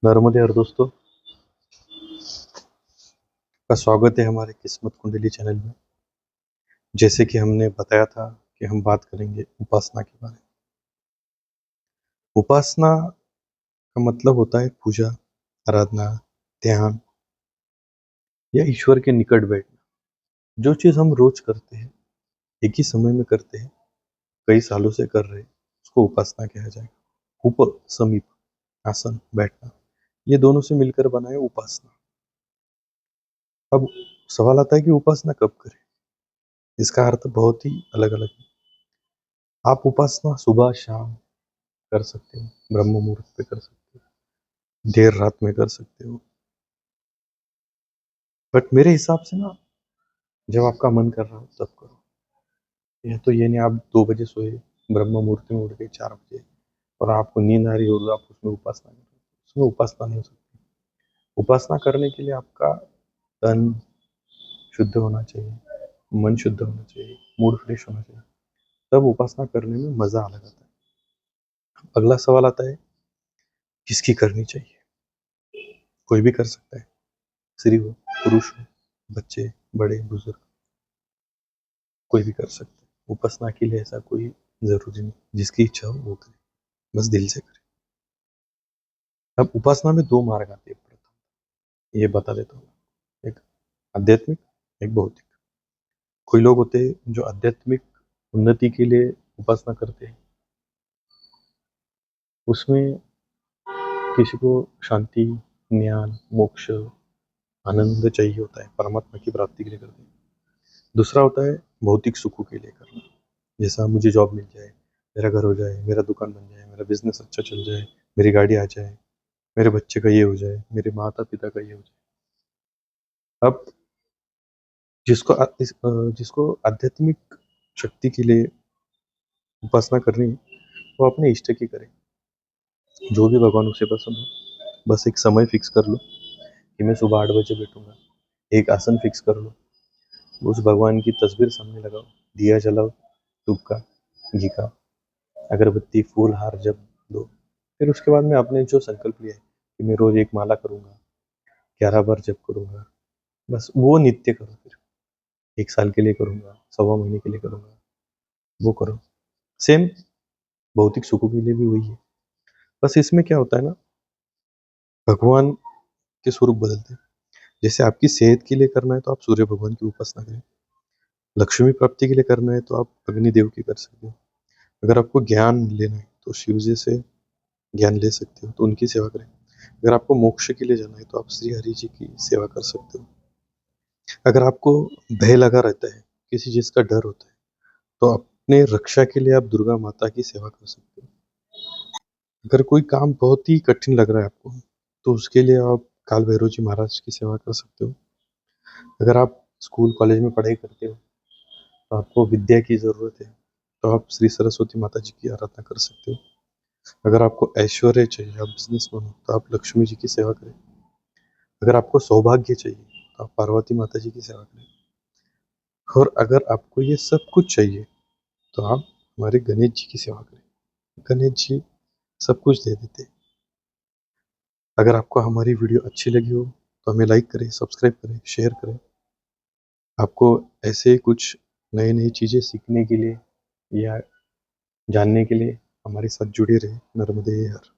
नर्मदे हर दोस्तों का स्वागत है हमारे किस्मत कुंडली चैनल में। जैसे कि हमने बताया था कि हम बात करेंगे उपासना के बारे में। उपासना का मतलब होता है पूजा, आराधना, ध्यान या ईश्वर के निकट बैठना। जो चीज़ हम रोज करते हैं, एक ही समय में करते हैं, कई सालों से कर रहे हैं, उसको उपासना कहा जाएगा। उप समीप, आसन, बैठना, ये दोनों से मिलकर बना है उपासना। अब सवाल आता है कि उपासना कब करें। इसका अर्थ बहुत ही अलग अलग है। आप उपासना सुबह शाम कर सकते हो, ब्रह्म मुहूर्त पे कर सकते हो, देर रात में कर सकते हो। बट मेरे हिसाब से ना, जब आपका मन कर रहा हो तब करो। यह तो ये नहीं आप 2 बजे सोए, ब्रह्म मुहूर्त में उठ गए 4 बजे और आपको नींद आ रही हो, आप उसमें उपासना कर रहे हो, उसमें उपासना नहीं हो सकती। उपासना करने के लिए आपका तन शुद्ध होना चाहिए, मन शुद्ध होना चाहिए, मूड फ्रेश होना चाहिए, तब उपासना करने में मजा अलग आता है। अगला सवाल आता है, किसकी करनी चाहिए। कोई भी कर सकता है, स्त्री हो, पुरुष हो, बच्चे, बड़े, बुजुर्ग, कोई भी कर सकता है। उपासना के लिए ऐसा कोई जरूरी नहीं, जिसकी इच्छा हो वो करे, बस दिल से करे। अब उपासना में 2 मार्ग आते हैं, प्रथम ये बता देता हूँ। एक आध्यात्मिक, एक भौतिक। कोई लोग होते हैं जो आध्यात्मिक उन्नति के लिए उपासना करते हैं। उसमें किसी को शांति, ज्ञान, मोक्ष, आनंद चाहिए होता है, परमात्मा की प्राप्ति के लिए करते हैं। दूसरा होता है भौतिक सुखों के लिए करना, जैसा मुझे जॉब मिल जाए, मेरा घर हो जाए, मेरा दुकान बन जाए, मेरा बिजनेस अच्छा चल जाए, मेरी गाड़ी आ जाए, मेरे बच्चे का ये हो जाए, मेरे माता पिता का ये हो जाए। अब जिसको आध्यात्मिक शक्ति के लिए उपासना करनी है, वो अपने इष्ट की करे, जो भी भगवान उसे पसंद हो। बस एक समय फिक्स कर लो कि मैं सुबह 8 बजे बैठूंगा, एक आसन फिक्स कर लो, उस भगवान की तस्वीर सामने लगाओ, दिया जलाओ, धूप का, घी का, अगरबत्ती, फूल, हार जब दो। फिर उसके बाद में आपने जो संकल्प लिया है कि मैं रोज एक माला करूंगा, 11 बार जप करूंगा, बस वो नित्य करो। फिर 1 साल के लिए करूंगा, 1.25 महीने के लिए करूंगा, वो करो। सेम भौतिक सुखों के लिए भी वही है। बस इसमें क्या होता है ना, भगवान के स्वरूप बदलते हैं। जैसे आपकी सेहत के लिए करना है तो आप सूर्य भगवान की उपासना करें, लक्ष्मी प्राप्ति के लिए करना है तो आप अग्निदेव की कर सकते हो, अगर आपको ज्ञान लेना है तो शिव जी से ज्ञान ले सकते हो, तो उनकी सेवा करें। अगर आपको मोक्ष के लिए जाना है तो आप श्री हरि जी की सेवा कर सकते हो। अगर आपको भय लगा रहता है, किसी चीज का डर होता है, तो अपने रक्षा के लिए आप दुर्गा माता की सेवा कर सकते हो। अगर कोई काम बहुत ही कठिन लग रहा है आपको, तो उसके लिए आप काल भैरव जी महाराज की सेवा कर सकते हो। अगर आप स्कूल कॉलेज में पढ़ाई करते हो, तो आपको विद्या की जरूरत है, तो आप श्री सरस्वती माता जी की आराधना कर सकते हो। अगर आपको ऐश्वर्य चाहिए, आप बिजनेस मैन हो, तो आप लक्ष्मी जी की सेवा करें। अगर आपको सौभाग्य चाहिए, तो आप पार्वती माता जी की सेवा करें। और अगर आपको ये सब कुछ चाहिए, तो आप हमारे गणेश जी की सेवा करें। गणेश जी सब कुछ दे देते हैं। अगर आपको हमारी वीडियो अच्छी लगी हो तो हमें लाइक करें, सब्सक्राइब करें, शेयर करें। आपको ऐसे ही कुछ नई नई चीज़ें सीखने के लिए या जानने के लिए हमारे साथ जुड़े रहे। नर्मदे हर।